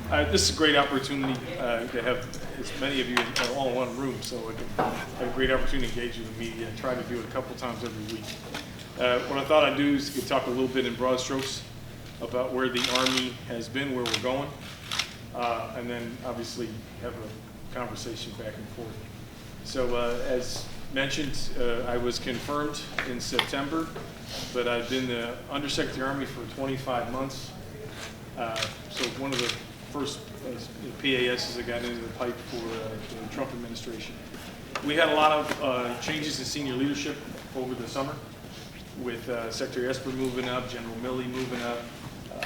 This is a great opportunity to have as many of you all in one room, so I can have a great opportunity to engage with the media. I try to do it a couple times every week. What I thought I'd do is talk a little bit in broad strokes about where the Army has been, where we're going, and then obviously have a conversation back and forth. So as mentioned, I was confirmed in September, but I've been the Undersecretary of the Army for 25 months. So one of the first PASs that got into the pipe for the Trump administration. We had a lot of changes in senior leadership over the summer, with Secretary Esper moving up, General Milley moving up.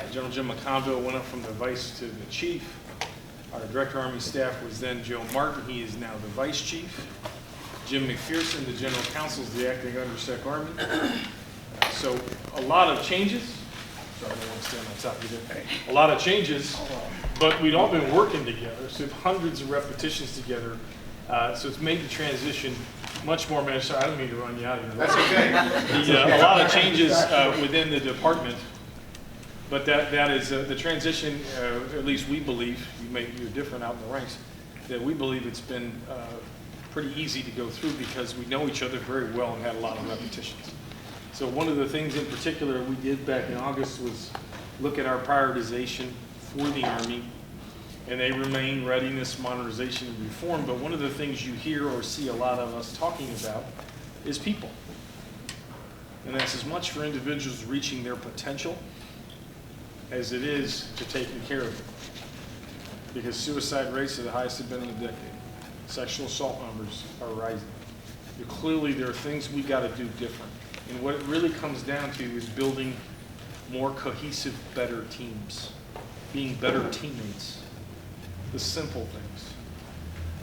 General Jim McConville went up from the vice to the chief. Our Director of Army Staff was then Joe Martin. He is now the vice chief. Jim McPherson, the General Counsel, is the acting Undersec Army. So a lot of changes. Sorry, I don't want to stand on top of you there. A lot of changes, but we'd all been working together, so hundreds of repetitions together. So it's made the transition much more manageable. I don't mean to run you out of here. That's okay. A lot of changes within the department, but that is the transition. At least we believe, you're different out in the ranks, that we believe it's been pretty easy to go through because we know each other very well and had a lot of repetitions. So one of the things in particular we did back in August was look at our prioritization for the Army, and they remain readiness, modernization, and reform. But one of the things you hear or see a lot of us talking about is people. And that's as much for individuals reaching their potential as it is to taking care of them. Because suicide rates are the highest they've been in a decade. Sexual assault numbers are rising. Clearly there are things we got to do different. And what it really comes down to is building more cohesive, better teams, being better teammates, the simple things.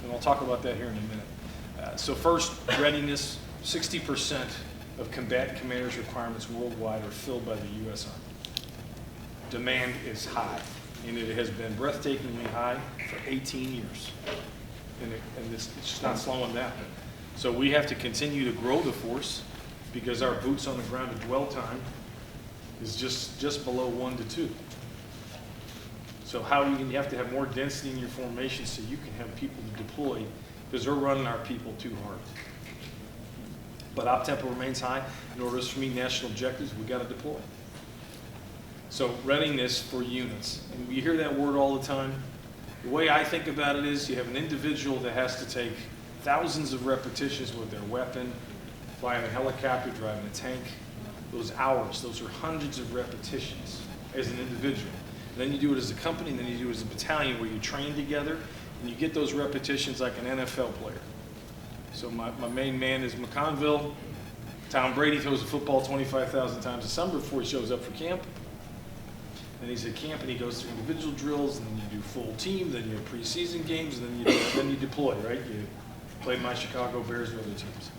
And I'll talk about that here in a minute. So first, readiness. 60% of combatant commanders' requirements worldwide are filled by the U.S. Army. Demand is high, and it has been breathtakingly high for 18 years. And it's just not slowing down. So we have to continue to grow the force because our boots on the ground to dwell time is just below 1 to 2. So you have to have more density in your formation so you can have people to deploy because they're running our people too hard. But op tempo remains high. In order to meet national objectives, we got to deploy. So readiness for units. And we hear that word all the time. The way I think about it is you have an individual that has to take thousands of repetitions with their weapon, flying a helicopter, driving a tank. Those hours, those are hundreds of repetitions as an individual. And then you do it as a company, and then you do it as a battalion where you train together, and you get those repetitions like an NFL player. So my main man is McConville. Tom Brady throws a football 25,000 times a summer before he shows up for camp. Then he's at camp and he goes through individual drills, and then you do full team, then you have preseason games, and then you deploy, right? You play my Chicago Bears and other teams.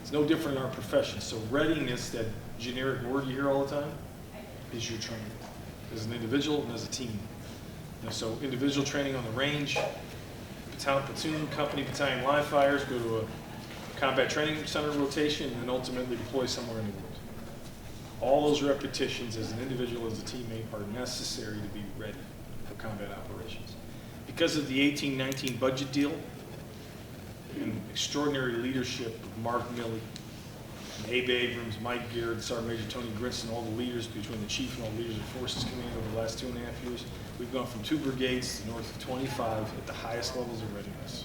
It's no different in our profession. So readiness, that generic word you hear all the time, is your training as an individual and as a team. So individual training on the range, platoon, company, battalion live fires, go to a combat training center rotation, and then ultimately deploy somewhere in the world. All those repetitions as an individual, as a teammate, are necessary to be ready for combat operations. Because of the 18-19 budget deal and extraordinary leadership of Mark Milley, and Abe Abrams, Mike Garrett, Sergeant Major Tony Grinson, all the leaders between the chief and all the leaders of Forces Command over the last 2.5 years, we've gone from 2 brigades to north of 25 at the highest levels of readiness.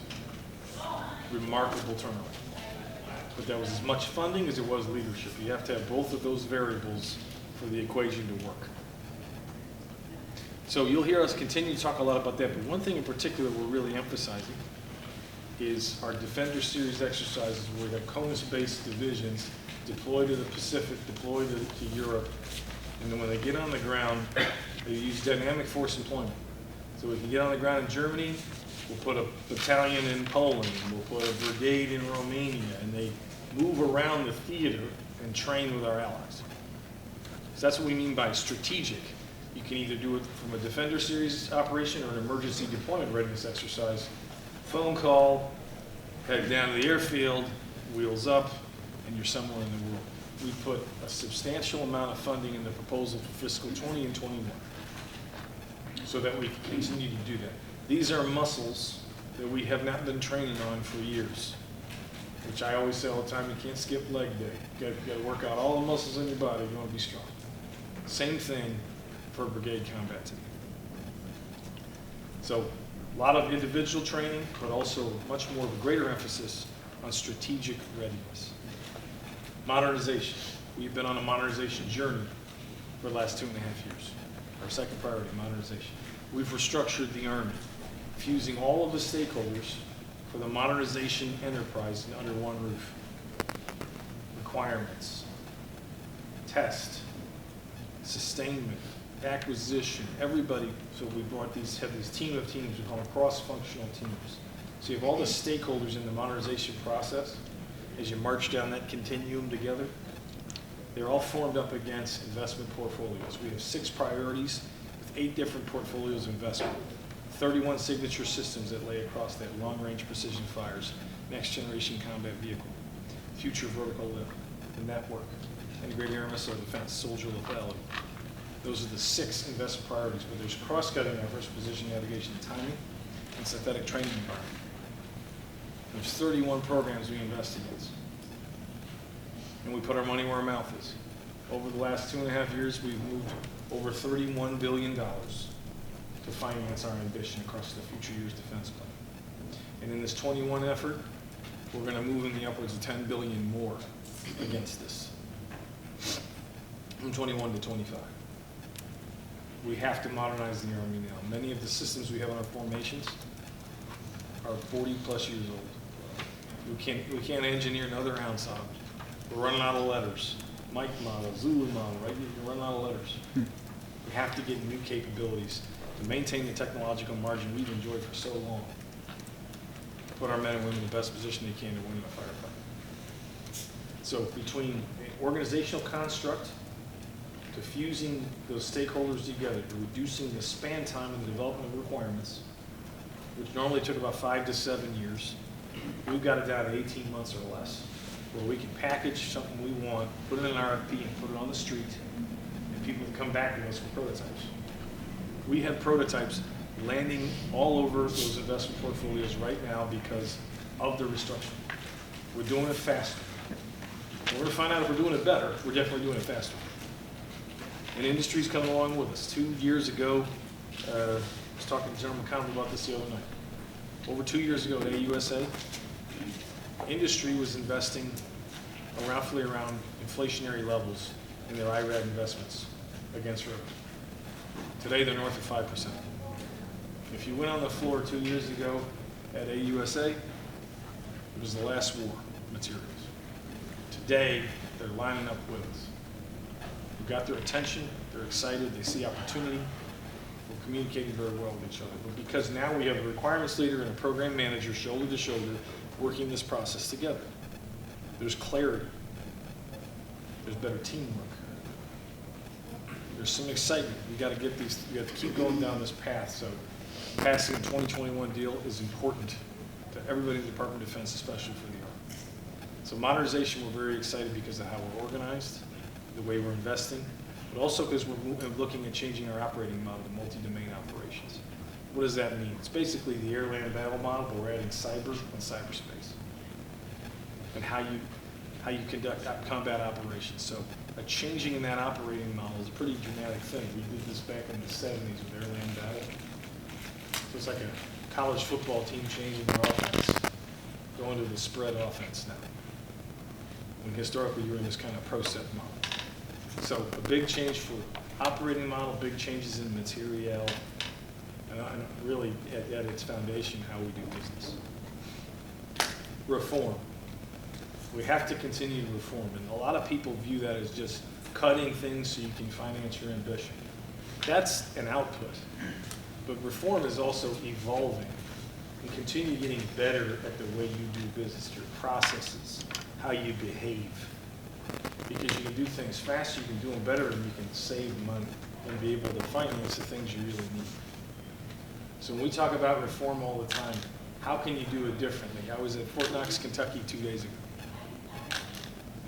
Remarkable turnaround. But that was as much funding as it was leadership. You have to have both of those variables for the equation to work. So you'll hear us continue to talk a lot about that, but one thing in particular we're really emphasizing is our Defender Series exercises where we have CONUS-based divisions deployed to the Pacific, deployed to Europe, and then when they get on the ground, they use dynamic force employment. So we can get on the ground in Germany, we'll put a battalion in Poland, we'll put a brigade in Romania, and they move around the theater and train with our allies. So that's what we mean by strategic. You can either do it from a Defender Series operation or an emergency deployment readiness exercise. Phone call, head down to the airfield, wheels up, and you're somewhere in the world. We put a substantial amount of funding in the proposal for fiscal 20 and 21. so that we can continue to do that. These are muscles that we have not been training on for years, which I always say all the time, you can't skip leg day. You got to work out all the muscles in your body if you want to be strong. Same thing for brigade combat team. So a lot of individual training, but also much more of a greater emphasis on strategic readiness. Modernization. We've been on a modernization journey for the last 2.5 years. Our second priority, modernization. We've restructured the Army, fusing all of the stakeholders for the modernization enterprise under one roof. Requirements, test, sustainment, acquisition, everybody. So we brought have these team of teams, we call them cross-functional teams. So you have all the stakeholders in the modernization process as you march down that continuum together. They're all formed up against investment portfolios. We have 6 priorities with 8 different portfolios of investment. 31 signature systems that lay across that: long-range precision fires, next-generation combat vehicle, future vertical lift, the network, integrated air missile defense, soldier lethality. Those are the 6 investment priorities, but there's cross-cutting efforts, position, navigation, timing, and synthetic training environment. There's 31 programs we invest against. And we put our money where our mouth is. Over the last 2.5 years, we've moved over $31 billion to finance our ambition across the future years defense plan. And in this 21 effort, we're going to move in the upwards of 10 billion more against this, from 21 to 25. We have to modernize the Army now. Many of the systems we have on our formations are 40 plus years old. We can't engineer another ounce of it. We're running out of letters. Mike model, Zulu model, right? You're running out of letters. We have to get new capabilities to maintain the technological margin we've enjoyed for so long. Put our men and women in the best position they can to win a firefight. So between the organizational construct to fusing those stakeholders together, to reducing the span time in the development of requirements, which normally took about 5 to 7 years, we've got it down to 18 months or less, where we can package something we want, put it in an RFP, and put it on the street, and people can come back to us with prototypes. We have prototypes landing all over those investment portfolios right now because of the restructuring. We're doing it faster. We're going to find out if we're doing it better. We're definitely doing it faster. And industry's coming along with us. 2 years ago, I was talking to General McCarthy about this the other night. Over 2 years ago at AUSA, industry was investing roughly around inflationary levels in their IRAD investments against revenue. Today, they're north of 5%. If you went on the floor 2 years ago at AUSA, it was the last war materials. Today, they're lining up with us. We've got their attention, they're excited, they see opportunity. We're communicating very well with each other. But because now we have a requirements leader and a program manager shoulder to shoulder working this process together, there's clarity, there's better teamwork. There's some excitement. We got to keep going down this path. So passing a 2021 deal is important to everybody in the Department of Defense, especially for the Army. So modernization, we're very excited because of how we're organized, the way we're investing, but also because we're looking at changing our operating model to multi-domain operations. What does that mean? It's basically the air-land battle model, but we're adding cyber and cyberspace, and how you conduct combat operations. So a changing in that operating model is a pretty dramatic thing. We did this back in the 70s with air-land battle. So it's like a college football team changing their offense, going to the spread offense now. When historically you were in this kind of pro-set model. So a big change for operating model, big changes in materiel, and really at its foundation, how we do business. Reform. We have to continue to reform, and a lot of people view that as just cutting things so you can finance your ambition. That's an output, but reform is also evolving and continue getting better at the way you do business, your processes, how you behave. Because you can do things faster, you can do them better, and you can save money and be able to finance the things you really need. So when we talk about reform all the time, how can you do it differently? I was at Fort Knox, Kentucky 2 days ago.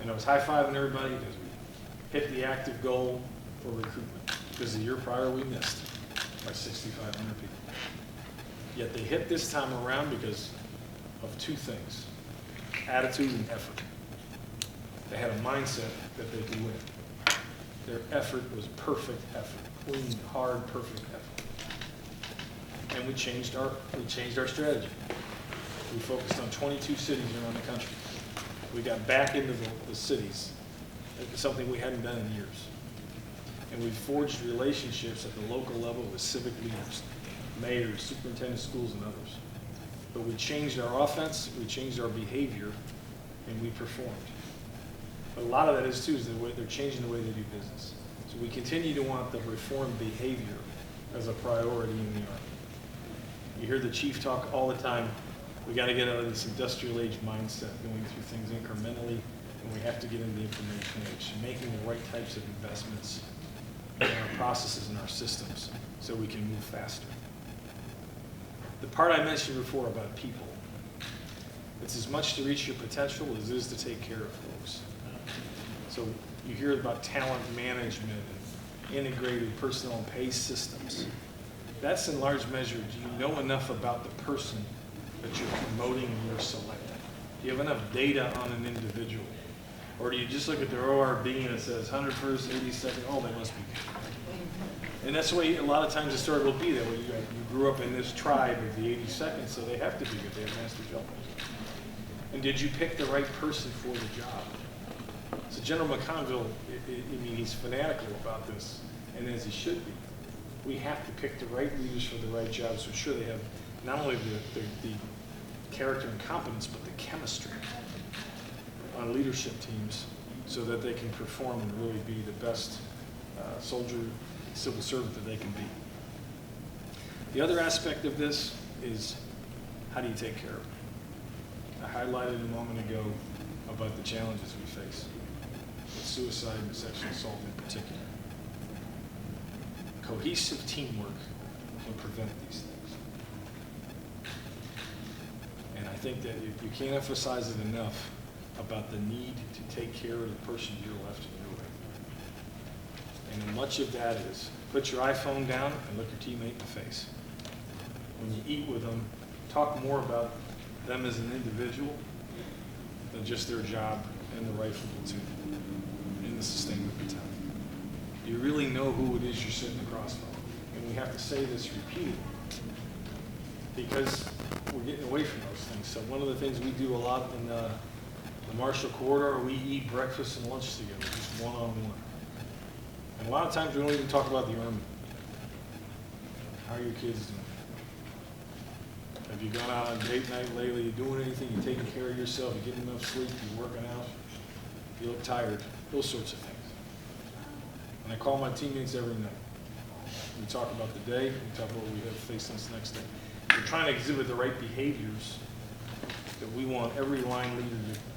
And I was high-fiving everybody because we hit the active goal for recruitment. Because the year prior we missed. by 6,500 people. Yet they hit this time around because of two things: attitude and effort. They had a mindset that they could win. Their effort was perfect effort, clean, hard, perfect effort. And we changed our strategy. We focused on 22 cities around the country. We got back into the cities, something we hadn't done in years. And we forged relationships at the local level with civic leaders, mayors, superintendents of schools, and others. But we changed our offense, we changed our behavior, and we performed. But a lot of that is too is the way they're changing the way they do business. So we continue to want the reformed behavior as a priority in the Army. You hear the chief talk all the time. We got to get out of this industrial age mindset, going through things incrementally, and we have to get into the information age, making the right types of investments in our processes and our systems so we can move faster. The part I mentioned before about people, it's as much to reach your potential as it is to take care of folks. So you hear about talent management and integrated personnel and pay systems. That's in large measure, do you know enough about the person that you're promoting and you're selecting? Do you have enough data on an individual? Or do you just look at their ORB and it says 101st, 82nd, oh, they must be good. And that's the way a lot of times the story will be that way. You grew up in this tribe of the 82nd, so they have to be good. They have master jumpers. And did you pick the right person for the job? So General McConville, he's fanatical about this, and as he should be. We have to pick the right leaders for the right jobs to ensure they have not only the character and competence, but the chemistry on leadership teams so that they can perform and really be the best soldier, civil servant that they can be. The other aspect of this is how do you take care of them? I highlighted a moment ago about the challenges we face with suicide and sexual assault in particular. Cohesive teamwork can prevent these things. And I think that you can't emphasize it enough about the need to take care of the person you're left in your way. And much of that is put your iPhone down and look your teammate in the face. When you eat with them, talk more about them as an individual than just their job in the rifle platoon in the sustainment battalion. Do you really know who it is you're sitting across from? And we have to say this repeatedly because we're getting away from those things. So one of the things we do a lot in the Marshall Corridor, we eat breakfast and lunch together, just one-on-one. And a lot of times we don't even talk about the Army. How are your kids doing? Have you gone out on date night lately? You doing anything? You taking care of yourself? You getting enough sleep? You working out? You look tired? Those sorts of things. And I call my teammates every night. We talk about the day. We talk about what we have facing this next day. We're trying to exhibit the right behaviors that we want every line leader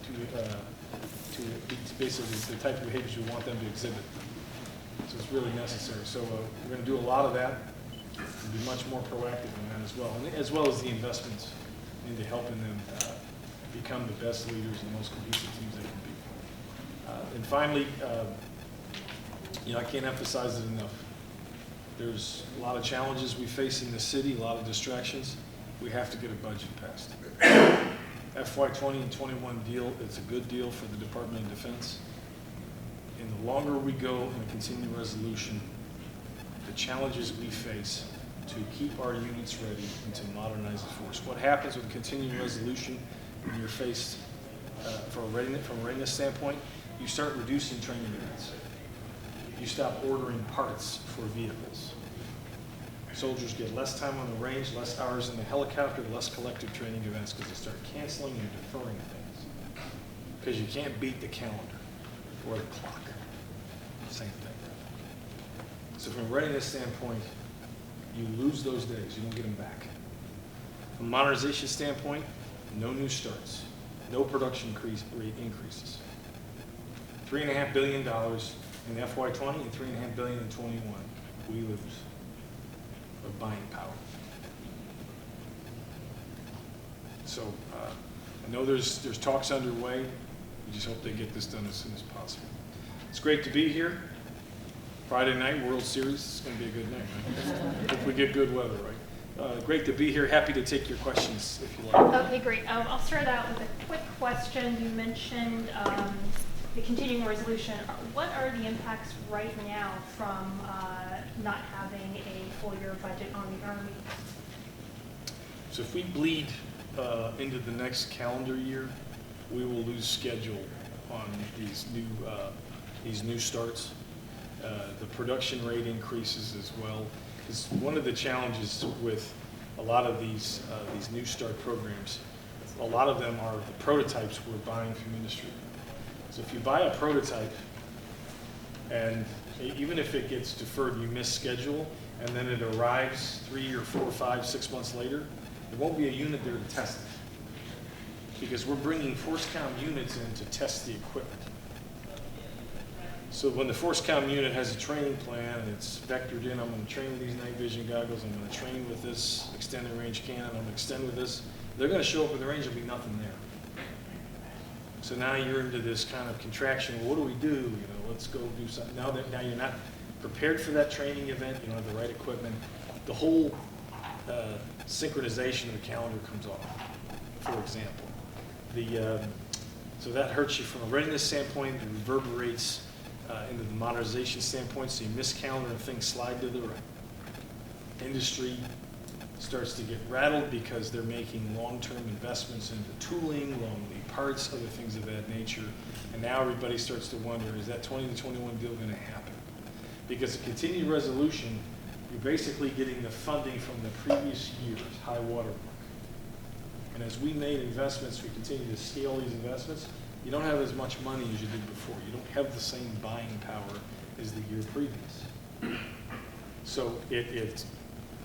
to basically the type of behaviors we want them to exhibit. So it's really necessary. So we're going to do a lot of that and be much more proactive in that as well as the investments into helping them become the best leaders and the most cohesive teams they can be. And finally, I can't emphasize it enough. There's a lot of challenges we face in the city, a lot of distractions. We have to get a budget passed. FY20 and 21 deal, it's a good deal for the Department of Defense. And the longer we go in a continuing resolution, the challenges we face to keep our units ready and to modernize the force. What happens with a continuing resolution when you're faced from a readiness standpoint, you start reducing training events. You stop ordering parts for vehicles. Soldiers get less time on the range, less hours in the helicopter, less collective training events because they start canceling and deferring things. Because you can't beat the calendar or the clock. Same thing. So from a readiness standpoint, you lose those days. You don't get them back. From a modernization standpoint, no new starts, no production rate increases. $3.5 billion in FY20 and $3.5 billion in 21. We lose of buying power. So I know there's talks underway. We just hope they get this done as soon as possible. It's great to be here. Friday night, World Series, it's going to be a good night, right? If we get good weather, right? Great to be here. Happy to take your questions if you like. Okay, great. I'll start out with a quick question. You mentioned the continuing resolution. What are the impacts right now from not having a full year budget on the Army? So if we bleed into the next calendar year, we will lose schedule on these new starts. The production rate increases as well. Because one of the challenges with a lot of these new start programs, a lot of them are the prototypes we're buying from industry. So if you buy a prototype, and even if it gets deferred, you miss schedule, and then it arrives 3 or 4 or 5, 6 months later, there won't be a unit there to test it. Because we're bringing force count units in to test the equipment. So when the force count unit has a training plan and it's vectored in, I'm going to train with these night vision goggles, I'm going to train with this extended range cannon, I'm going to extend with this, they're going to show up in the range, there'll be nothing there. So now you're into this kind of contraction. Well, what do we do? You know, let's go do something. Now you're not prepared for that training event, you don't have the right equipment. The whole synchronization of the calendar comes off, for example. So that hurts you from a readiness standpoint, it reverberates into the modernization standpoint, so you miss calendar and things slide to the right. Industry starts to get rattled because they're making long-term investments into tooling, long lead parts, other things of that nature, and now everybody starts to wonder, is that 20 to 21 deal going to happen? Because a continued resolution, you're basically getting the funding from the previous year's high water mark. And as we made investments, we continue to scale these investments, you don't have as much money as you did before. You don't have the same buying power as the year previous. So it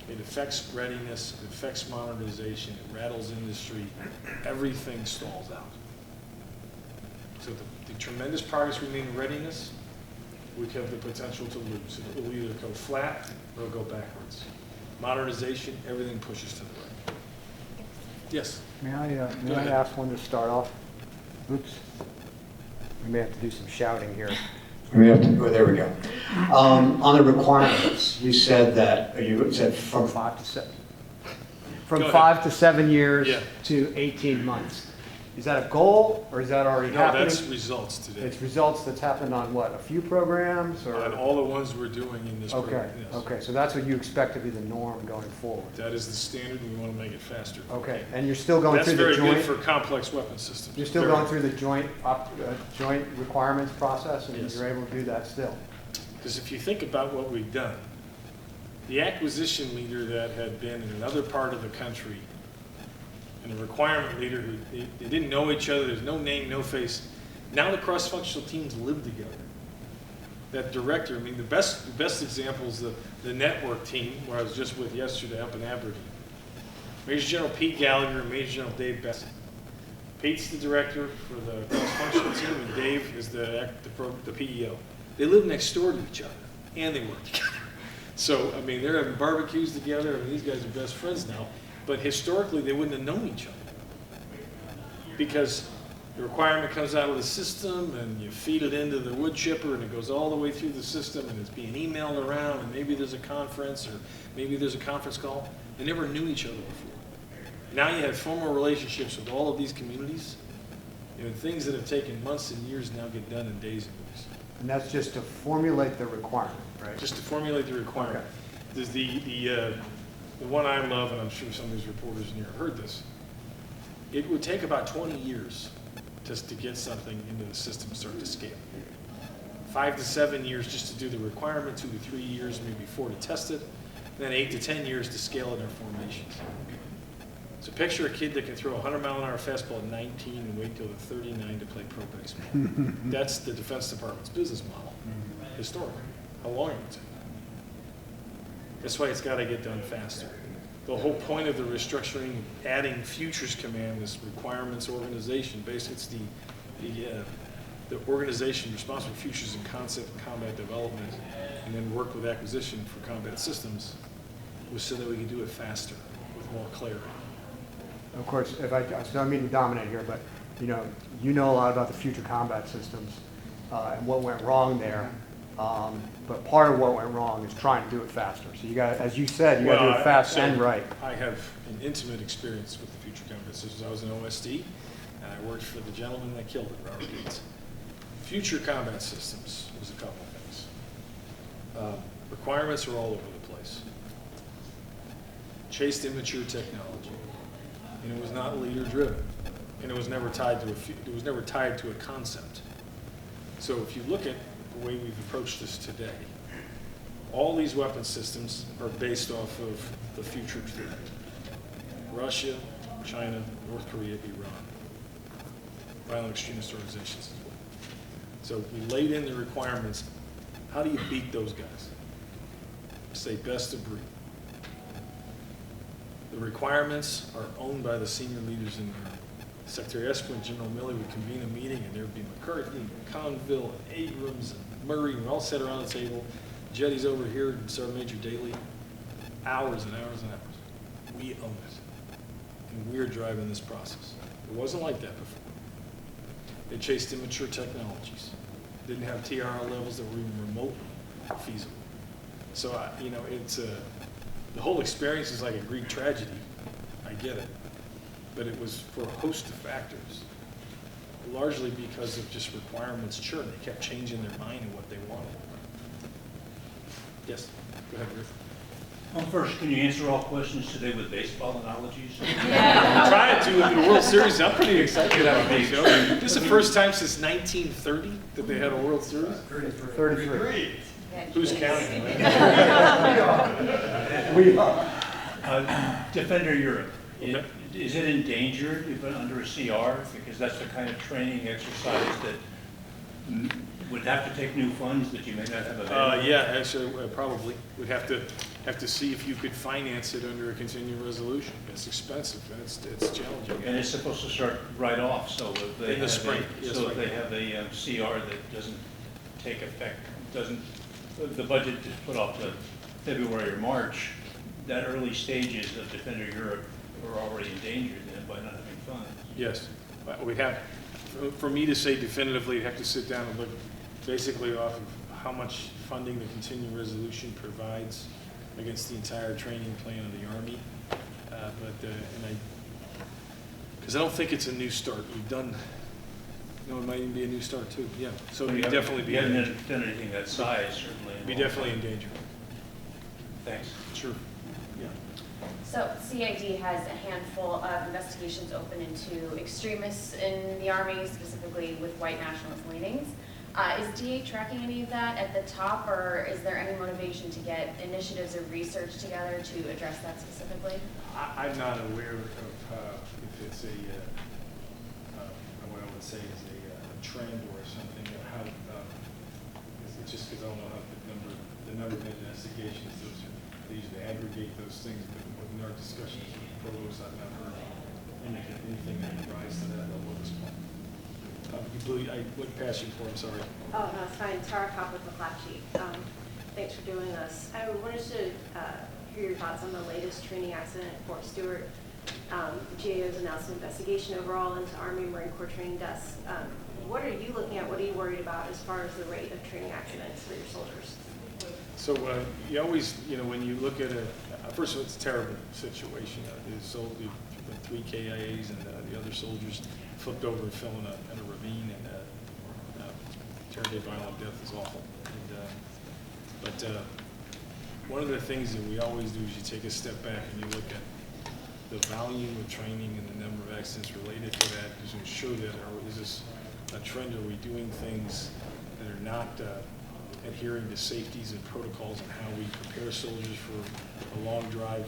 affects readiness, it affects modernization, it rattles industry, everything stalls out. So the tremendous progress we made in readiness, we have the potential to lose. It will either go flat or it'll go backwards. Modernization, everything pushes to the right. Yes? May I ask one to start off? Oops. We may have to do some shouting here. We have to, oh, there we go. On the requirements, you said that, you said from 5 to 7. From 5 to 7 years to 18 months. Is that a goal, or is that already happening? No, that's results today. It's results that's happened on what, a few programs? Or? On all the ones we're doing in this program, yes. Okay, so that's what you expect to be the norm going forward. That is the standard, and we want to make it faster. Okay, and you're still going through the joint... That's very good for complex weapon systems. You're still going through the joint requirements process, and yes. you're able to do that still? Because if you think about what we've done, the acquisition leader that had been in another part of the country and the requirement leader who they didn't know each other, there's no name, no face. Now the cross-functional teams live together. That director, I mean, the best example is the network team, where I was just with yesterday up in Aberdeen. Major General Pete Gallagher and Major General Dave Bessie. Pete's the director for the cross-functional team, and Dave is the PEO. They live next door to each other, and they work together. So, I mean, they're having barbecues together. I mean, these guys are best friends now. But historically, they wouldn't have known each other because the requirement comes out of the system and you feed it into the wood chipper and it goes all the way through the system and it's being emailed around and maybe there's a conference or maybe there's a conference call. They never knew each other before. Now you have formal relationships with all of these communities, and things that have taken months and years now get done in days and weeks. And that's just to formulate the requirement, right? Just to formulate the requirement. Okay. There's the one I love, and I'm sure some of these reporters in here have heard this, it would take about 20 years just to get something into the system and start to scale. 5 to 7 years just to do the requirement, 2 to 3 years, maybe 4 to test it, and then 8 to 10 years to scale it in formations. So picture a kid that can throw a 100-mile-an-hour fastball at 19 and wait until they're 39 to play pro baseball. That's the Defense Department's business model, historically. How long it would take. That's why it's got to get done faster. The whole point of the restructuring, adding Futures Command, this requirements organization, basically it's the organization responsible for futures and concept and combat development, and then work with acquisition for combat systems, was so that we could do it faster with more clarity. Of course, so I don't mean to dominate here, but you know a lot about the future combat systems and what went wrong there. But part of what went wrong is trying to do it faster. So you got, as you said, you got to do it fast and right. I have an intimate experience with the Future Combat Systems. I was an OSD, and I worked for the gentleman that killed it, Robert Gates. Future Combat Systems was a couple of things. Requirements are all over the place. Chased immature technology, and it was not leader driven, and it was never tied to a concept. So if you look at the way we've approached this today, all these weapon systems are based off of the future threat. Russia, China, North Korea, Iran. Violent extremist organizations as well. So we laid in the requirements. How do you beat those guys? Say best of breed. The requirements are owned by the senior leaders in the Army. Secretary Esper and General Milley would convene a meeting, and there would be McCarthy, and Conville, and Abrams, and Murray, and we all sat around the table. Jetty's over here, and Sergeant Major Daly. Hours and hours and hours. We own it. And we're driving this process. It wasn't like that before. They chased immature technologies. Didn't have TRL levels that were even remotely feasible. So, it's the whole experience is like a Greek tragedy. I get it. But it was for a host of factors, largely because of just requirements churn. They kept changing their mind and what they wanted. Yes, go ahead, Ruth. Well, first, can you answer all questions today with baseball analogies? I'm trying to with the World Series. I'm pretty excited about this. This is the first time since 1930 that they had a World Series. 33. Who's counting? We are. Defender Europe. Okay. Is it endangered if under a CR? Because that's the kind of training exercise that would have to take new funds that you may not have available. Yeah, actually, probably. We'd have to see if you could finance it under a continuing resolution. It's expensive and it's challenging. And it's supposed to start right off, so if they In the spring. Yes, so right. if they have a CR that doesn't take effect, the budget is put off to February or March, that early stages of Defender Europe are already endangered then by not having funds. Yes, we have. For me to say definitively, I'd have to sit down and look basically off of how much funding the continuing resolution provides against the entire training plan of the Army. Because I don't think it's a new start. We've done. No, it might even be a new start too. Yeah, so it'd definitely be. You haven't done anything that size, certainly. Be definitely in danger. Thanks. Sure. Yeah. So CID has a handful of investigations open into extremists in the Army, specifically with white nationalist leanings. Is DA tracking any of that at the top, or is there any motivation to get initiatives or research together to address that specifically? I'm not aware of if it's what I would say is a trend or something. It's just because I don't know how the number of investigations. They usually aggregate those things, but in our discussions with the provost, I've not heard anything that would rise to that level at this point. I wouldn't pass you for, I'm sorry. Oh, no, it's fine. Tara Kopp with McClatchy. Thanks for doing this. I wanted to hear your thoughts on the latest training accident at Fort Stewart. GAO's announced an investigation overall into Army Marine Corps training deaths. What are you looking at? What are you worried about as far as the rate of training accidents for your soldiers? So you always, when you look at it, first of all, it's a terrible situation. The 3 KIAs and the other soldiers flipped over and fell in a ravine, and terribly violent death is awful. But one of the things that we always do is you take a step back and you look at the volume of training and the number of accidents related to that, to ensure that, or is this a trend? Are we doing things that are not adhering to safeties and protocols and how we prepare soldiers for a long drive,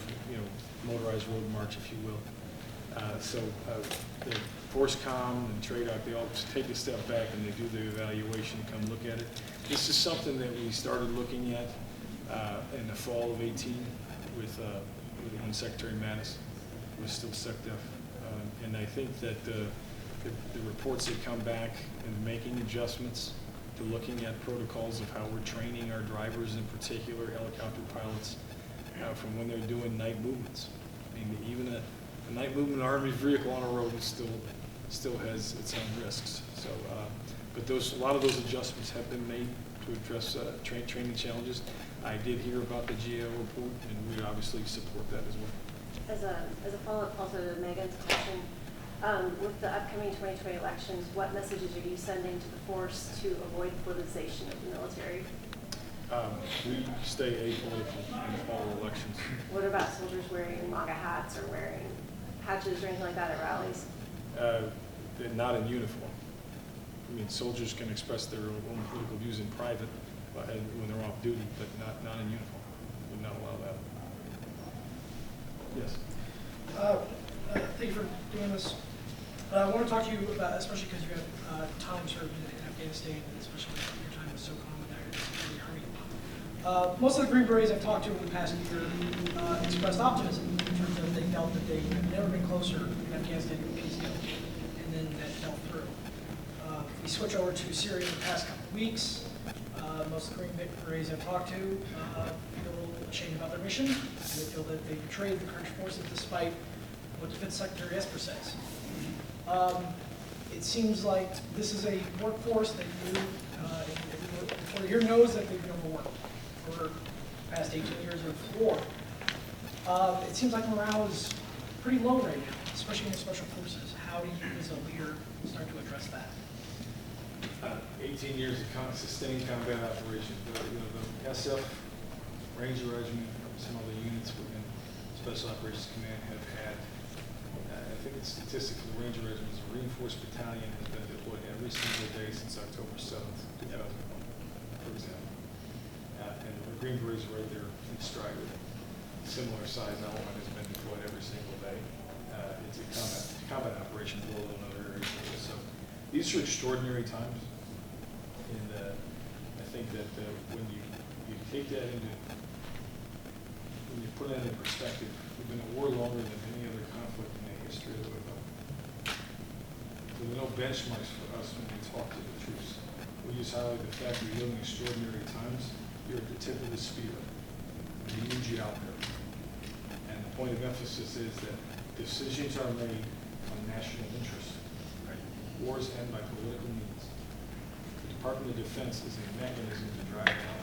motorized road march, if you will. The ForceCom and TRADOC, they all take a step back and they do the evaluation, come look at it. This is something that we started looking at in the fall of 18 with when Secretary Mattis was still SecDef. And I think that the reports that come back and making adjustments to looking at protocols of how we're training our drivers, in particular helicopter pilots, from when they're doing night movements. I mean, even a night movement Army vehicle on a road still has its own risks. So, but a lot of those adjustments have been made to address training challenges. I did hear about the GAO report, and we obviously support that as well. As a follow-up also to Megan's question, with the upcoming 2020 elections, what messages are you sending to the force to avoid politicization of the military? We stay apolitical in all elections. What about soldiers wearing MAGA hats or wearing patches or anything like that at rallies? They're not in uniform. I mean, soldiers can express their own political views in private and when they're off duty, but not in uniform. We would not allow that. Yes. Thank you for doing this. I want to talk to you about, especially because you have time served in Afghanistan, and especially your time was so common there in the Army. Most of the Green Berets I've talked to over the past year expressed optimism in terms of they felt that they had never been closer in Afghanistan to a peace deal, and then that fell through. We switch over to Syria in the past couple of weeks. Most of the Green Berets I've talked to feel ashamed about their mission, and they feel that they betrayed the current forces despite what Defense Secretary Esper says. It seems like this is a workforce that everybody here knows that they've been overworked for the past 18 years of war. It seems like morale is pretty low right now, especially in the special forces. How do you, as a leader, start to address that? 18 years of sustained combat operations. The SF, Ranger Regiment, some of the units within Special Operations Command have had, I think it's statistic for the Ranger Regiment, a reinforced battalion has been deployed every single day since October 7th, 2001, for example. And the Green Berets are right there in stride with it. Similar size element has been deployed every single day. It's a combat operation below in other areas. So these are extraordinary times. And I think that when you take that when you put that in perspective, we've been at war longer than any other conflict in the history of the world. There are no benchmarks for us when we talk to the troops. We just highlight the fact that we live in extraordinary times. You're at the tip of the spear. We need you out there. And the point of emphasis is that decisions are made on national interest. Right? Wars end by political means. The Department of Defense is a mechanism to drive it out.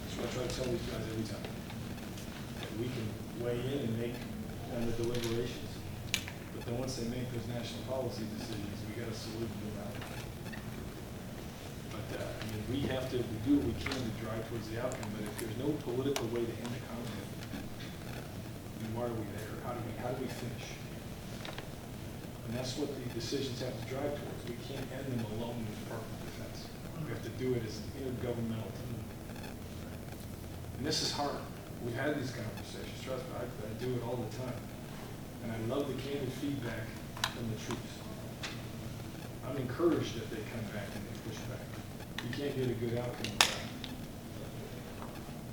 That's what I try to tell these guys every time. That we can weigh in and make the deliberations. But then once they make those national policy decisions, we got to salute them out. But I mean, we do what we can to drive towards the outcome. But if there's no political way to end the conflict, then why are we there? How do we finish? And that's what the decisions have to drive towards. We can't end them alone in the Department of Defense. We have to do it as an intergovernmental team. And this is hard. We've had these conversations. Trust me, I do it all the time. And I love the candid feedback from the troops. I'm encouraged that they come back and they push back. You can't get a good outcome with that.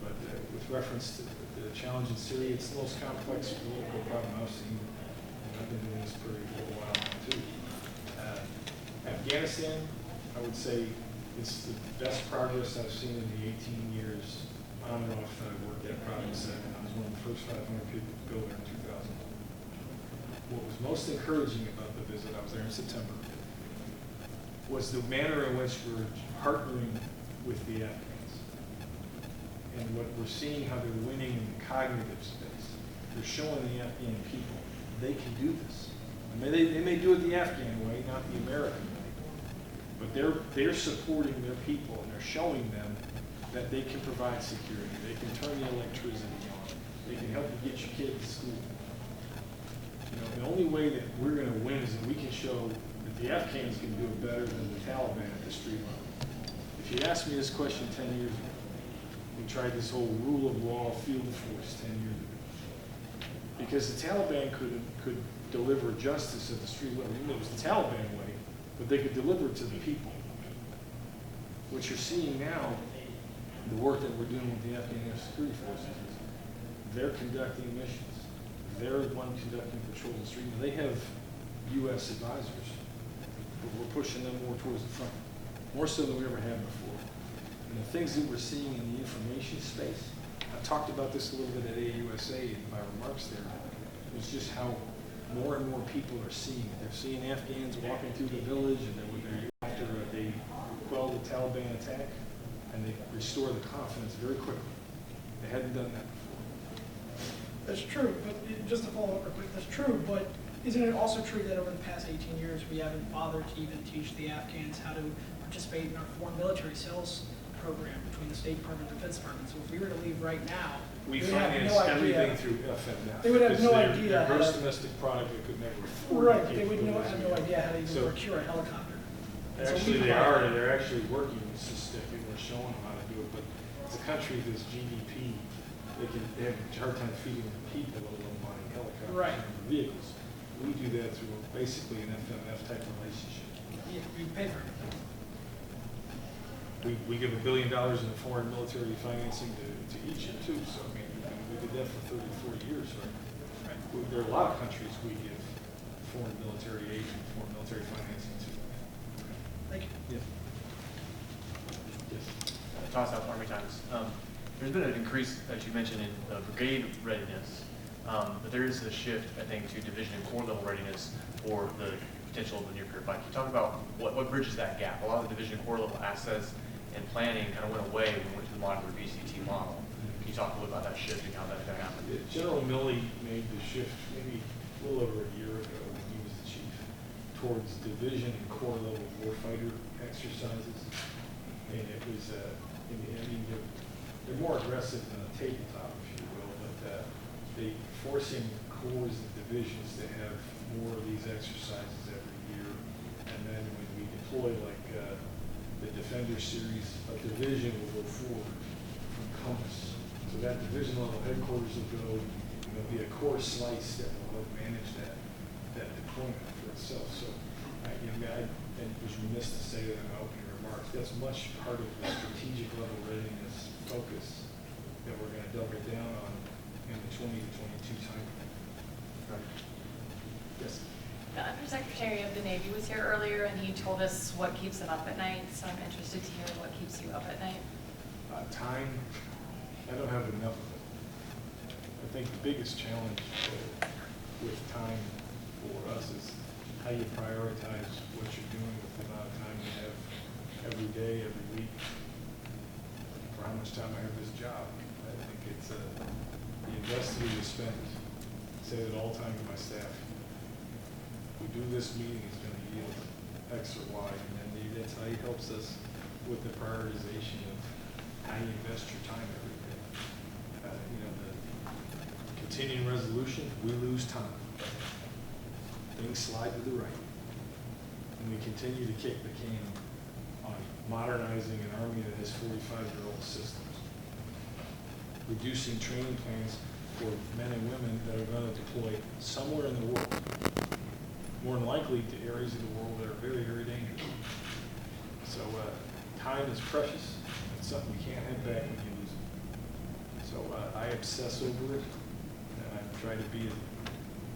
But with reference to the challenge in Syria, it's the most complex political problem I've seen. And I've been doing this for a while now, too. Afghanistan, I would say, it's the best progress I've seen in the 18 years on and off that I've worked at Providence. I was one of the first 500 people to go there in 2000. What was most encouraging about the visit, I was there in September, was the manner in which we're partnering with the Afghans. And what we're seeing, how they're winning in the cognitive space. They're showing the Afghan people they can do this. I mean, they may do it the Afghan way, not the American way. But they're supporting their people, and they're showing them that they can provide security. They can turn the electricity on. They can help you get your kid to school. You know, the only way that we're going to win is if we can show that the Afghans can do it better than the Taliban at the street level. If you asked me this question 10 years ago, we tried this whole rule of law field force 10 years ago. Because the Taliban could deliver justice at the street level. It was the Taliban way, but they could deliver it to the people. What you're seeing now, the work that we're doing with the Afghan security forces, is they're conducting missions. They're the one conducting patrols in the street. They have U.S. advisors, but we're pushing them more towards the front, more so than we ever have before. And the things that we're seeing in the information space, I talked about this a little bit at AUSA in my remarks there. It's just how more and more people are seeing it. They're seeing Afghans walking through the village, and after they quell the Taliban attack, and they restore the confidence very quickly. They hadn't done that before. That's true, but just to follow up real quick, that's true, but isn't it also true that over the past 18 years, we haven't bothered to even teach the Afghans how to participate in our foreign military sales program between the State Department and Defense Department? So if we were to leave right now, We they would have finance no everything idea. through FMF. They would have because no their idea how gross to- domestic product, they could never afford. Right, the but they would have capabilities no we have. idea how to even So- procure a helicopter. And so we Actually, they provide are, that. they're actually working with SISTIC, and we're showing them how to do it, but it's a country that's GDP, they have a hard time feeding the people, let alone buying helicopters Right. and vehicles. We do that through basically an FMF type relationship. Yeah, we pay for it. We give $1 billion in foreign military financing to Egypt too, so I mean, we did that for 30, 40 years, right? There are a lot of countries we give foreign military aid and foreign military financing to. Thank you. Yeah. Yes. Toss out Army Times. There's been an increase, as you mentioned, in brigade readiness, but there is a shift, I think, to division and corps level readiness for the potential of the nuclear fight. Can you talk about what bridges that gap? A lot of the division and corps level access and planning kind of went away when we went to the modular BCT model. Can you talk a little about that shift and how that's going to happen? General Milley made the shift maybe a little over a year ago when he was the chief towards division and corps level warfighter exercises. And it was, I mean, they're more aggressive than a tabletop, if you will, but they forcing corps and divisions to have more of these exercises every year. And then when we deploy like the Defender series, a division will go forward from Compass. So that division level headquarters will go, and there'll be a core slice that will help manage that deployment for itself. So, I was remiss to say that in my opening remarks. That's much part of the strategic level readiness focus that we're going to double down on in the 20 to 22 time frame. Right. Yes. The Undersecretary of the Navy was here earlier, and he told us what keeps him up at night, so I'm interested to hear what keeps you up at night. Time, I don't have enough of it. I think the biggest challenge with time for us is how you prioritize what you're doing with the amount of time you have every day, every week, for how much time I have this job. I think it's the investment you spend, say it all the time to my staff. We do this meeting is going to yield X or Y, and then that's how he helps us with the prioritization of how you invest your time every day. The continuing resolution, we lose time. Things slide to the right. And we continue to kick the can on modernizing an army that has 45-year-old systems. Reducing training plans for men and women that are going to deploy somewhere in the world. More than likely to areas of the world that are very, very dangerous. So time is precious. It's something you can't have back when you lose it. So I obsess over it, and I try to be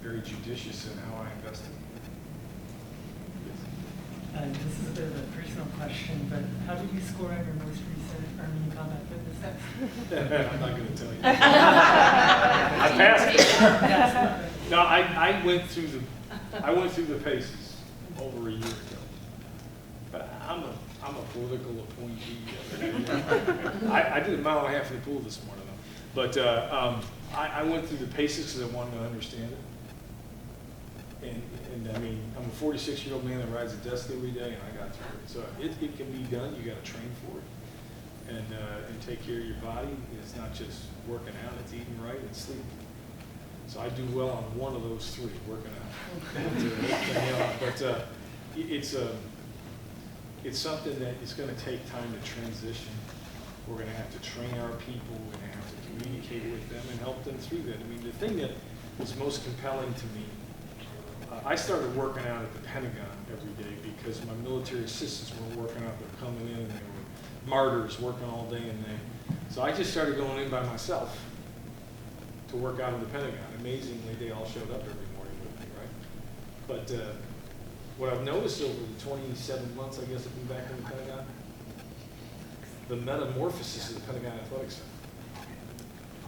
very judicious in how I invest it. This is a bit of a personal question, but how did you score on your most recent Army combat fitness test? I'm not going to tell you. I passed it. No, I went through the paces over a year ago. But I'm a political appointee. I did a mile and a half in the pool this morning, though. But I went through the paces because I wanted to understand it. And I mean, I'm a 46-year-old man that rides a desk every day, and I got through it. So it can be done. You got to train for it, and take care of your body. It's not just working out; it's eating right and sleeping. So I do well on one of those three, working out. But it's something that is going to take time to transition. We're going to have to train our people. We're going to have to communicate with them and help them through that. I mean, the thing that was most compelling to me, I started working out at the Pentagon every day because my military assistants were working out. They're coming in and they were martyrs working all day and day. So I just started going in by myself to work out in the Pentagon. Amazingly, they all showed up every morning with me, right? But what I've noticed over the 27 months, I guess, I've been back in the Pentagon, the metamorphosis of the Pentagon Athletic Center.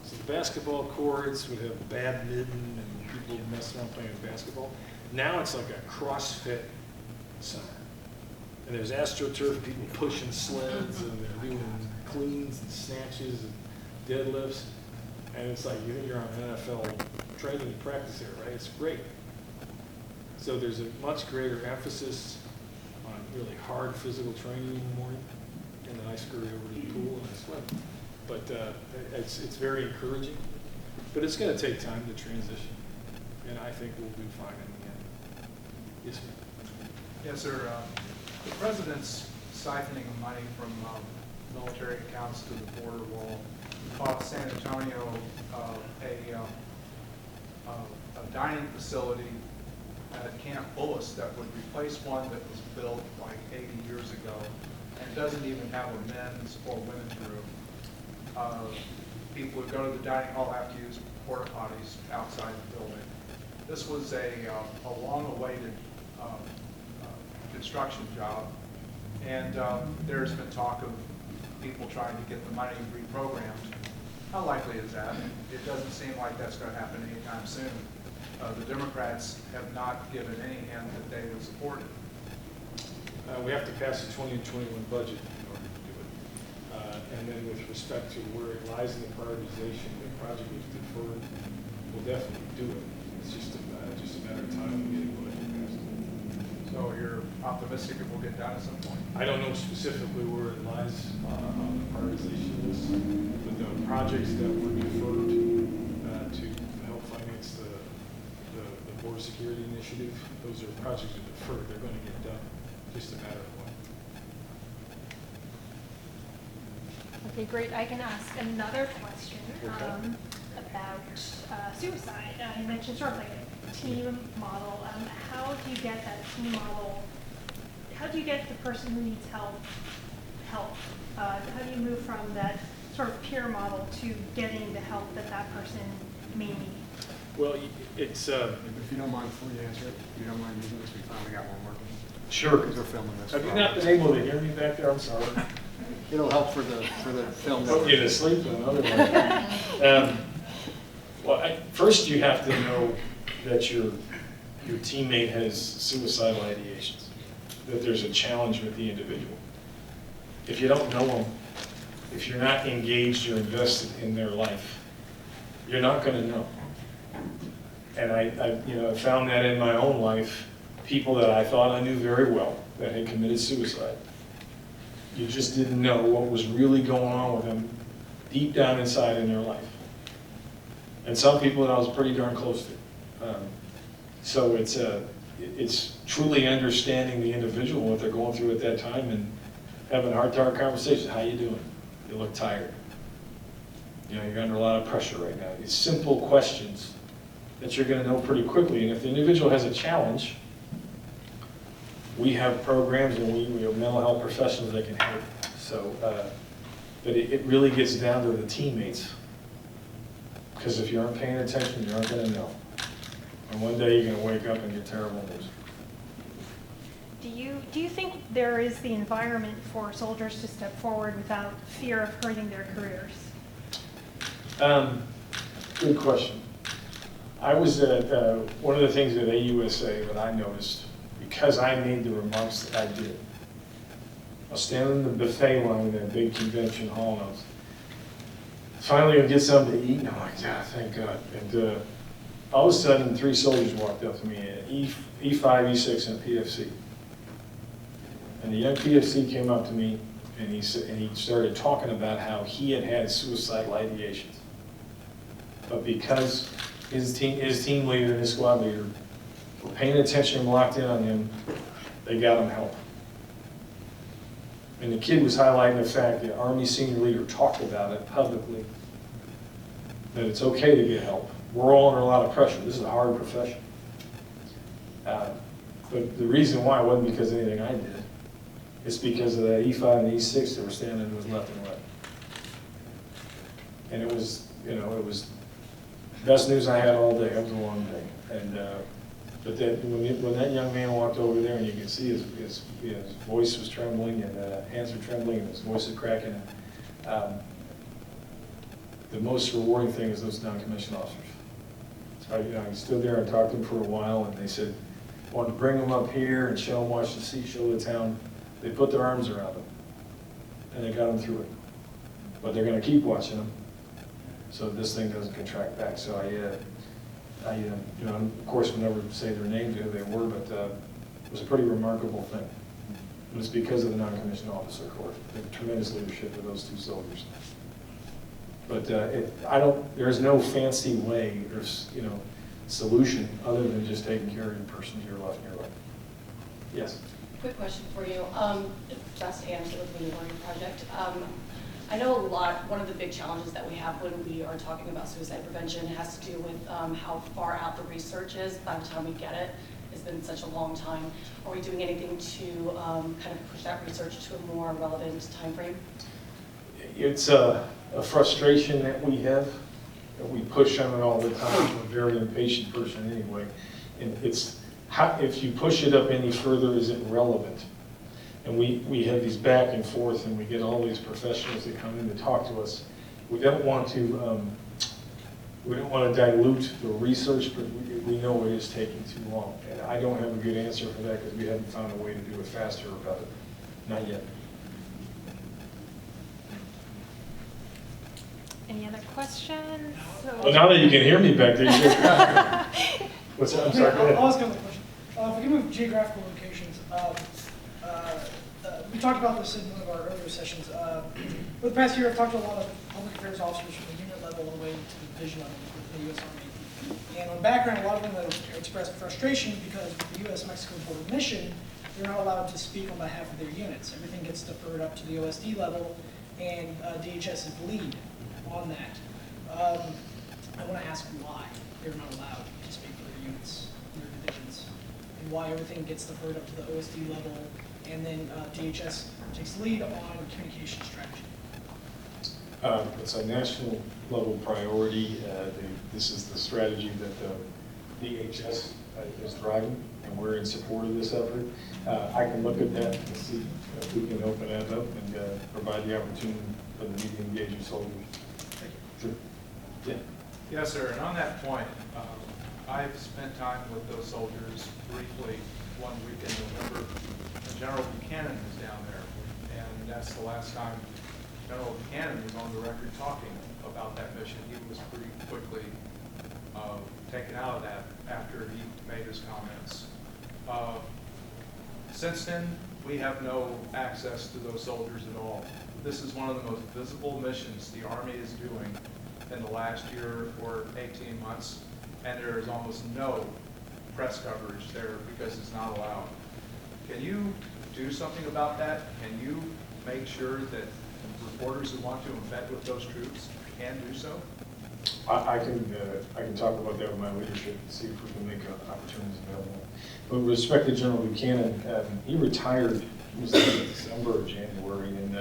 So the basketball courts would have badminton and people messing around playing basketball. Now it's like a CrossFit center. And there's AstroTurf, people pushing sleds, and they're doing cleans and snatches and deadlifts. And it's like you're on NFL training practice area, right? It's great. So there's a much greater emphasis on really hard physical training in the morning, and then I scurry over to the pool and I swim. But it's very encouraging. But it's going to take time to transition, and I think we'll do fine in the end. Yes, ma'am. Yes, sir. The president's siphoning of money from military accounts to the border wall cost San Antonio a dining facility at Camp Bullis that would replace one that was built like 80 years ago and doesn't even have a men's or women's room. People would go to the dining hall, have to use porta potties outside the building. This was a long-awaited construction job, and there's been talk of people trying to get the money reprogrammed. How likely is that? It doesn't seem like that's going to happen anytime soon. The Democrats have not given any hint that they would support it. We have to pass the 20 and 21 budget in order to do it. And then with respect to where it lies in the prioritization, the project is deferred, we'll definitely do it. It's just a matter of time of getting the budget passed. So you're optimistic it will get done at some point? I don't know specifically where it lies on the prioritization list, but the projects that were deferred to help finance the border security initiative, those are projects that are deferred. They're going to get done. Just a matter of when. Okay, great. I can ask another question Okay. about suicide. You mentioned sort of like a team model. How do you get that team model? How do you get the person who needs help? How do you move from that sort of peer model to getting the help that that person may need? Well, it's If you don't mind, before you answer it, if you don't mind using this, we finally got one working. sure. Because we're filming this. Have you not been able to hear me back there? I'm sorry. It'll help for the film. Put you to sleep otherwise. Well, first you have to know that your teammate has suicidal ideations, that there's a challenge with the individual. If you don't know them, if you're not engaged or invested in their life, you're not going to know. And I found that in my own life, people that I thought I knew very well that had committed suicide. You just didn't know what was really going on with them deep down inside in their life. And some people that I was pretty darn close to. So it's truly understanding the individual, what they're going through at that time, and having a heart-to-heart conversation. How you doing? You look tired. You're under a lot of pressure right now. It's simple questions that you're going to know pretty quickly. And if the individual has a challenge, we have programs and we have mental health professionals that can help. So, but it really gets down to the teammates. Because if you aren't paying attention, you aren't going to know. And one day you're going to wake up and get terrible news. Do you think there is the environment for soldiers to step forward without fear of hurting their careers? Good question. I was at one of the things at AUSA that I noticed, because I made the remarks that I did. I was standing in the buffet line in that big convention hall, and I was finally going to get something to eat, and I'm like, yeah, thank God. And all of a sudden, 3 soldiers walked up to me, an E5, E6, and a PFC. And the young PFC came up to me, and he started talking about how he had suicidal ideations. But because his team leader and his squad leader were paying attention and locked in on him, they got him help. And the kid was highlighting the fact that Army senior leader talked about it publicly, that it's okay to get help. We're all under a lot of pressure. This is a hard profession. But the reason why wasn't because of anything I did. It's because of that E5 and E6 that were standing to his left and right. And it was best news I had all day. It was a long day. And but when that young man walked over there, and you could see his voice was trembling, and hands were trembling, and his voice was cracking. The most rewarding thing is those non-commissioned officers. So I stood there and talked to them for a while, and they said, wanted to bring them up here and show them Washington, show the town. They put their arms around them, and they got them through it. but they're gonna keep watching them, so this thing doesn't contract back. So you know, of course, we'll never say their names, who they were, but it was a pretty remarkable thing. It was because of the non-commissioned officer corps, the tremendous leadership of those 2 soldiers. But there's no fancy way, you know, solution other than just taking care of your person to your left and your right. Yes? Quick question for you. Just to answer with the Warning Project. I know one of the big challenges that we have when we are talking about suicide prevention has to do with how far out the research is by the time we get it. It's been such a long time. Are we doing anything to kind of push that research to a more relevant time frame? It's a frustration that we have, that we push on it all the time. I'm a very impatient person anyway. And it's if you push it up any further, is it relevant? And we have these back and forth, and we get all these professionals that come in to talk to us. We don't want to dilute the research, but we know it is taking too long. And I don't have a good answer for that because we haven't found a way to do it faster or better. Not yet. Any other questions? Well, now that you can hear me back there, what's that? I'm sorry, go ahead. I'll ask another question. If we can move geographical locations, we talked about this in one of our earlier sessions. For the past year, I've talked to a lot of public affairs officers from the unit level all the way to the division level with the U.S. Army. And on background, a lot of them have expressed frustration because with the U.S.-Mexico border mission, they're not allowed to speak on behalf of their units. Everything gets deferred up to the OSD level, and DHS is the lead on that. I want to ask why they're not allowed to speak for their units, their divisions, and why everything gets deferred up to the OSD level, and then DHS takes the lead on communication strategy. It's a national level priority. This is the strategy that the DHS is driving, and we're in support of this effort. I can look at that and see if we can open that up and provide the opportunity for the media engagement soldiers. Sure. Yeah. Yes, sir. And on that point, I've spent time with those soldiers briefly one week in November. And General Buchanan was down there, and that's the last time General Buchanan was on the record talking about that mission. He was pretty quickly taken out of that after he made his comments. Since then, we have no access to those soldiers at all. This is one of the most visible missions the Army is doing in the last year or 18 months, and there is almost no press coverage there because it's not allowed. Can you do something about that? Can you make sure that reporters who want to embed with those troops can do so? I can talk about that with my leadership and see if we can make opportunities available. But with respect to General Buchanan, he retired. It was in December or January, and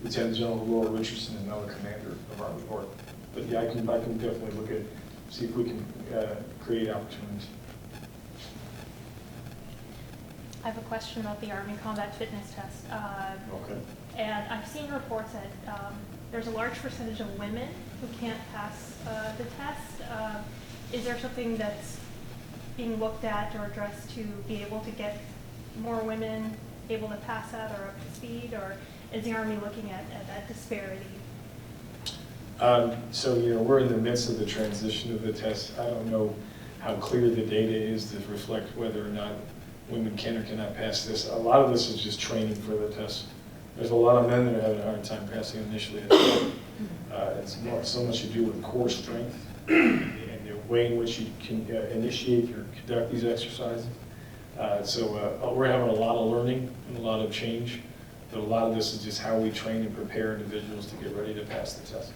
Lieutenant General Laura Richardson is now the commander of Army Corps. But yeah, I can definitely look at, see if we can create opportunities. I have a question about the Army Combat Fitness Test. Okay. And I've seen reports that there's a large percentage of women who can't pass the test. Is there something that's being looked at or addressed to be able to get more women able to pass that or up to speed, or is the Army looking at that disparity? So, you know, we're in the midst of the transition of the test. I don't know how clear the data is to reflect whether or not women can or cannot pass this. A lot of this is just training for the test. There's a lot of men that are having a hard time passing initially. It's not so much to do with core strength and the way in which you can initiate or conduct these exercises. So we're having a lot of learning and a lot of change, but a lot of this is just how we train and prepare individuals to get ready to pass the test.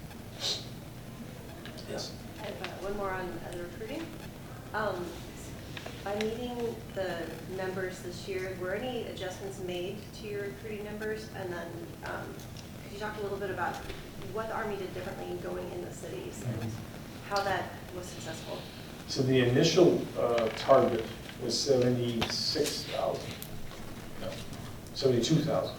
Yes? I have one more on the recruiting. By meeting the numbers this year, were any adjustments made to your recruiting numbers? And then could you talk a little bit about what the Army did differently in going in the cities and how that was successful? So the initial target was 76,000. No, 72,000.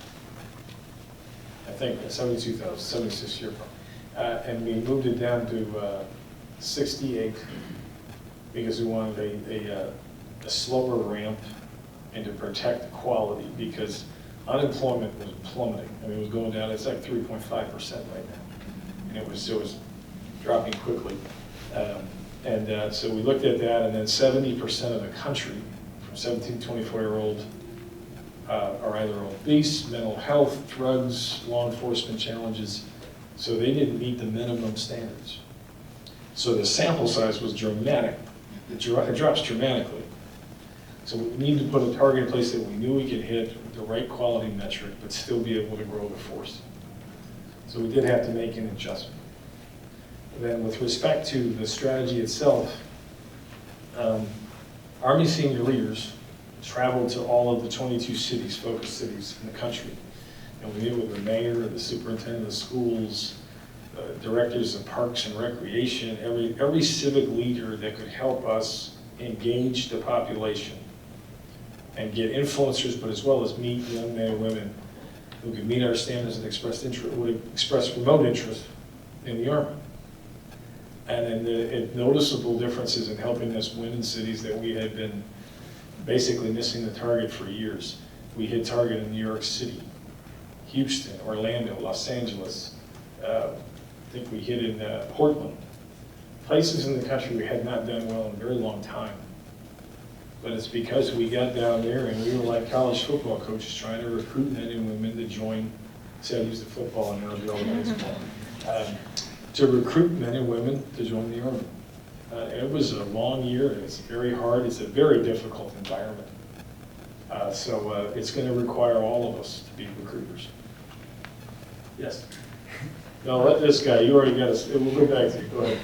I think 72,000, 76 year from. And we moved it down to 68 because we wanted a slower ramp and to protect quality, because unemployment was plummeting. I mean, it was going down. It's like 3.5% right now. and it was dropping quickly. So we looked at that, and then 70% of the country, from 17 to 24-year-old, are either obese, mental health, drugs, law enforcement challenges, so they didn't meet the minimum standards. So the sample size was dramatic. It drops dramatically. So we need to put a target in place that we knew we could hit with the right quality metric, but still be able to grow the force. So we did have to make an adjustment. And then with respect to the strategy itself, Army senior leaders traveled to all of the 22 cities, focus cities in the country. And we met with the mayor, the superintendent of schools, directors of parks and recreation, every civic leader that could help us engage the population and get influencers, but as well as meet young men and women who could meet our standards and would express remote interest in the Army. And then the noticeable differences in helping us win in cities that we had been basically missing the target for years. We hit target in New York City, Houston, Orlando, Los Angeles. I think we hit in Portland. Places in the country we had not done well in a very long time. But it's because we got down there and we were like college football coaches trying to recruit men and women to join, say I used the football analogy all the to recruit men and women to join the Army. It was a long year, and it's very hard. It's a very difficult environment. So it's going to require all of us to be recruiters. Yes? No, let this guy, you already got us. We'll go back to you. Go ahead.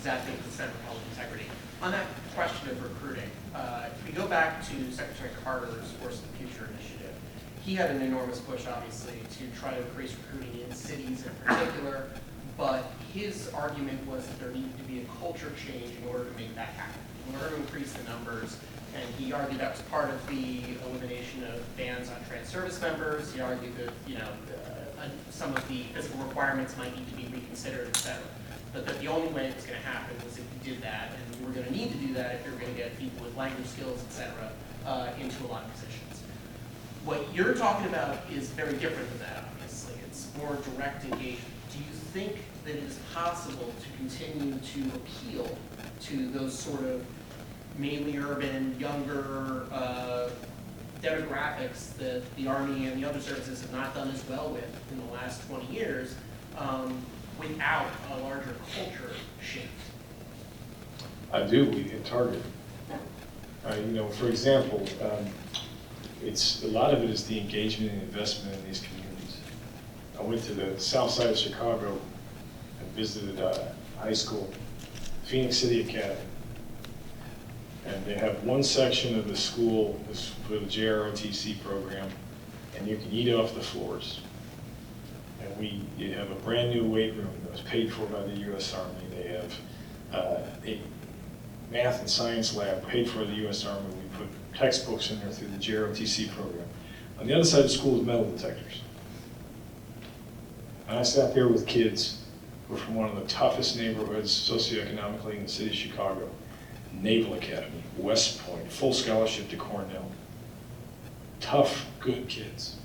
Zach Bates, Center for Public Integrity. On that question of recruiting, if we go back to Secretary Carter's Force of the Future initiative, he had an enormous push, obviously, to try to increase recruiting in cities in particular, but his argument was that there needed to be a culture change in order to make that happen, in order to increase the numbers. And he argued that was part of the elimination of bans on trans service members. He argued that, some of the physical requirements might need to be reconsidered, et cetera. But that the only way it was going to happen was if you did that, and you were going to need to do that if you were going to get people with language skills, et cetera, into a lot of positions. What you're talking about is very different than that, obviously. It's more direct engagement. Do you think that it is possible to continue to appeal to those sort of mainly urban, younger demographics that the Army and the other services have not done as well with in the last 20 years without a larger culture shift? I do. We hit target. For example, a lot of it is the engagement and investment in these communities. I went to the south side of Chicago and visited a high school, Phoenix City Academy. And they have one section of the school for the JROTC program, and you can eat off the floors. And you have a brand new weight room that was paid for by the U.S. Army. They have a math and science lab paid for by the U.S. Army. We put textbooks in there through the JROTC program. On the other side of the school is metal detectors. And I sat there with kids who were from one of the toughest neighborhoods socioeconomically in the city of Chicago. Naval Academy, West Point, full scholarship to Cornell. Tough, good kids.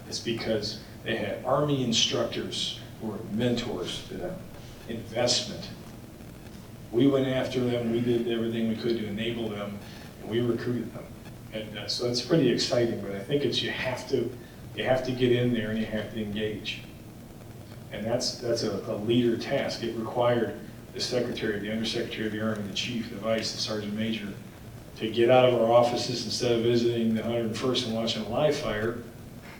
It's because they had Army instructors who were mentors to them. Investment. We went after them, we did everything we could to enable them, and we recruited them. And so that's pretty exciting, but I think you have to get in there and you have to engage. And that's a leader task. It required the secretary, the undersecretary of the Army, the chief, the vice, the sergeant major, to get out of our offices instead of visiting the 101st and watching a live fire,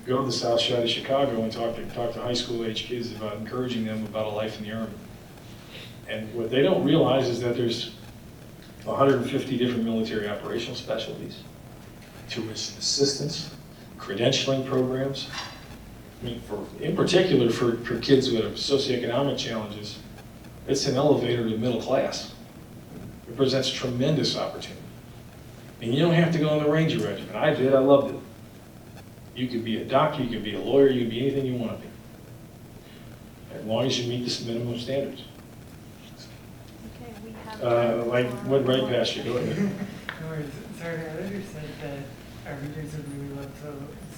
go to the south side of Chicago and talk to high school age kids about encouraging them about a life in the Army. And what they don't realize is that there's 150 different military operational specialties, tuition assistance, credentialing programs. I mean, in particular for kids who have socioeconomic challenges, it's an elevator to middle class. It presents tremendous opportunity. And you don't have to go on the Ranger Regiment. I did, I loved it. You could be a doctor, you could be a lawyer, you can be anything you want to be. As long as you meet the minimum standards. Okay, we have Went right past you, go ahead. No worries. Sorry, I understand that our readers would really love to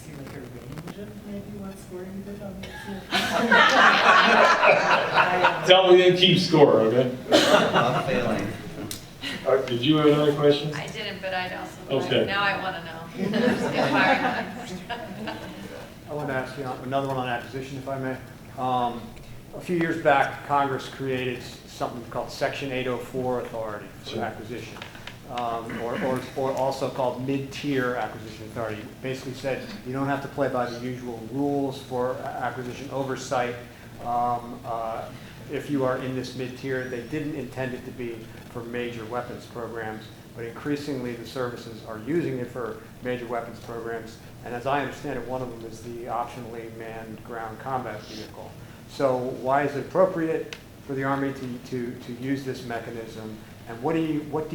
see like a range of maybe what score you did on the Tell me then keep score, okay? I'm failing. Did you have another question? I didn't, but I'd also, Okay. now I want to know. Just get fired up. I want to ask you another one on acquisition, if I may. A few years back, Congress created something called Section 804 authority for acquisition, or also called mid-tier acquisition authority. Basically said you don't have to play by the usual rules for acquisition oversight. If you are in this mid-tier, they didn't intend it to be for major weapons programs, but increasingly the services are using it for major weapons programs. And as I understand it, one of them is the optionally manned ground combat vehicle. So why is it appropriate for the Army to use this mechanism? And what do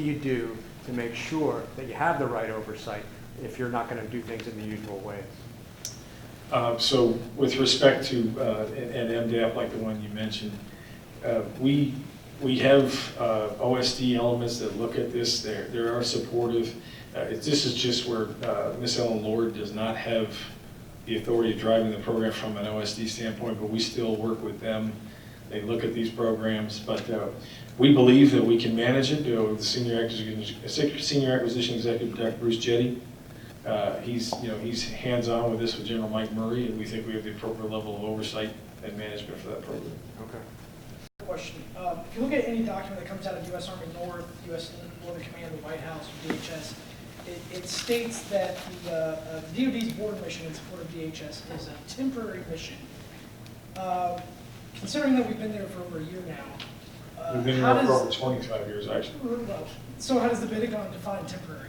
you do to make sure that you have the right oversight if you're not going to do things in the usual ways? So with respect to an MDAP like the one you mentioned, we have OSD elements that look at this. They are supportive. This is just where Ms. Ellen Lord does not have the authority of driving the program from an OSD standpoint, but we still work with them. They look at these programs, but we believe that we can manage it. The senior acquisition executive, Dr. Bruce Jetty, he's hands-on with this with General Mike Murray, and we think we have the appropriate level of oversight and management for that program. Okay. Question. If you look at any document that comes out of U.S. Army North, U.S. Northern Command, the White House, or DHS, it states that the DoD's border mission in support of DHS is a temporary mission. Considering that we've been there for over a year now, We've been there for over 25 years, actually. So how does the Pentagon define temporary?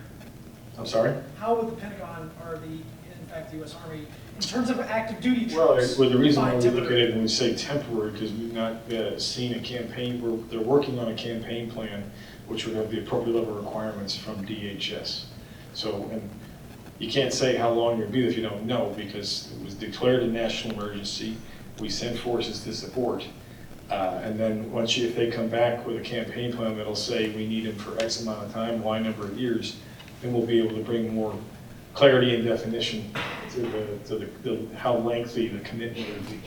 I'm sorry? How would the Pentagon or in fact, the U.S. Army, in terms of active duty Well, troops, the reason why we define look at temporary? it and we say temporary, because we've not seen a campaign, they're working on a campaign plan which would have the appropriate level of requirements from DHS. So, and you can't say how long you'll be if you don't know, because it was declared a national emergency. We sent forces to support. And then if they come back with a campaign plan that'll say we need them for X amount of time, Y number of years, then we'll be able to bring more clarity and definition to how lengthy the commitment would be.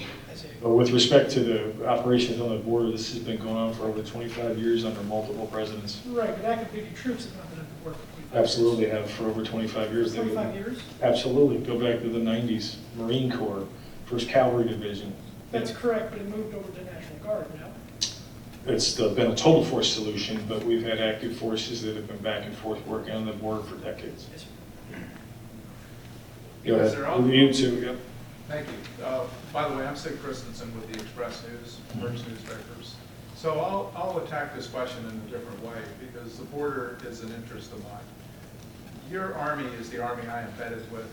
But with respect to the operations on the border, this has been going on for over 25 years under multiple presidents. Right, but active duty troops have not been at the border for 25 Absolutely have for over 25 years. 25 years? Absolutely. Go back to the 90s. Marine Corps, 1st Cavalry Division. That's correct, but it moved over to National Guard now. It's been a total force solution, but we've had active forces that have been back and forth working on the border for decades. Yes, sir. Go ahead. You too, yep. Thank you. By the way, I'm Sid Christensen with the Express News, Merch newspapers. So I'll attack this question in a different way because the border is an interest of mine. Your Army is the Army I embedded with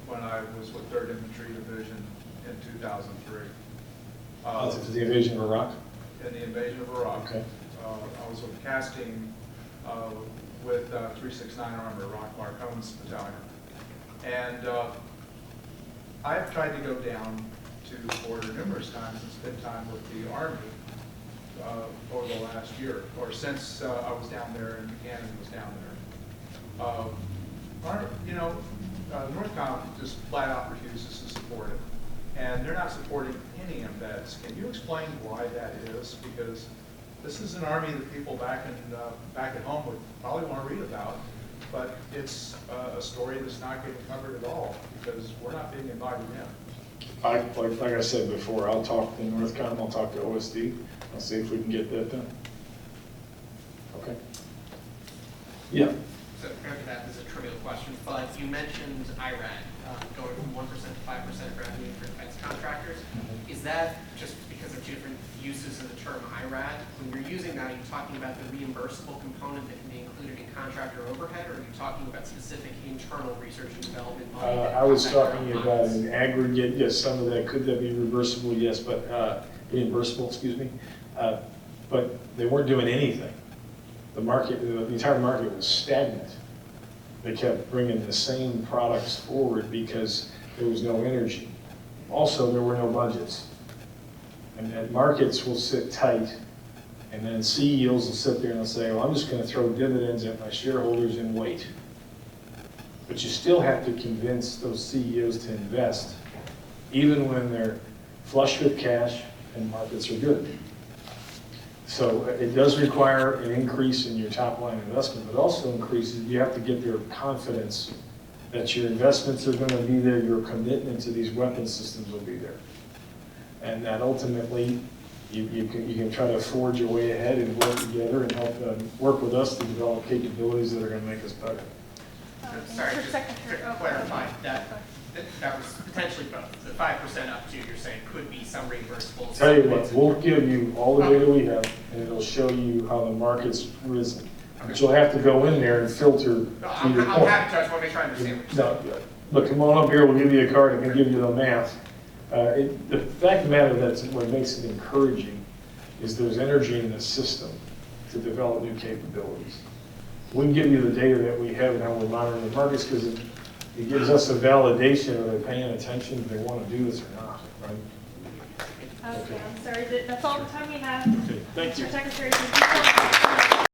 when I was with 3rd Infantry Division in 2003. This is the invasion of Iraq? In the invasion of Iraq. Okay. I was with the CAS team with 369 Armor, Iraq Marcone's battalion. And I've tried to go down to the border numerous times and spend time with the Army over the last year, or since I was down there and Buchanan was down there. NORTHCOM just flat out refuses to support it. And they're not supporting any embeds. Can you explain why that is? Because this is an Army that people back at home would probably want to read about. But it's a story that's not getting covered at all because we're not being invited in. Like I said before, I'll talk to NORTHCOM, I'll talk to OSD, I'll see if we can get that done. Okay. Yeah. So granted that is a trivial question, but you mentioned IRAD going from 1% to 5% of revenue for defense contractors. Is that just because of two different uses of the term IRAD? When you're using that, are you talking about the reimbursable component that can be included in contractor overhead, or are you talking about specific internal research and development money? I was talking about an aggregate, yes, some of that could be reversible, yes, but reimbursable, excuse me. But they weren't doing anything. The market, the entire market was stagnant. They kept bringing the same products forward because there was no energy. Also, there were no budgets. And markets will sit tight, and then CEOs will sit there and they'll say, well, I'm just going to throw dividends at my shareholders and wait. But you still have to convince those CEOs to invest, even when they're flush with cash and markets are good. So it does require an increase in your top line investment, but also increases, you have to get their confidence that your investments are going to be there, your commitment to these weapon systems will be there. And that ultimately, you can try to forge your way ahead and work together and help work with us to develop capabilities that are going to make us better. Sorry, Mr. just Secretary. to clarify, that was potentially both. The 5% up to, you're saying, could be some reimbursables. Tell you what, we'll give you all the data we have, and it'll show you how the market's risen. But you'll have to go in there and filter to I'm your happy point. to, I just want to make sure I understand what you're saying. No, look, come on up here, we'll give you a card, and can give you the math. The fact of the matter, that's what makes it encouraging, is there's energy in the system to develop new capabilities. We can give you the data that we have and how we're monitoring the markets, because it gives us a validation of they're paying attention, if they want to do this or not, right? Okay, I'm sorry, that's all the time we have. Okay, thank you. Mr. Secretary, thank you so much.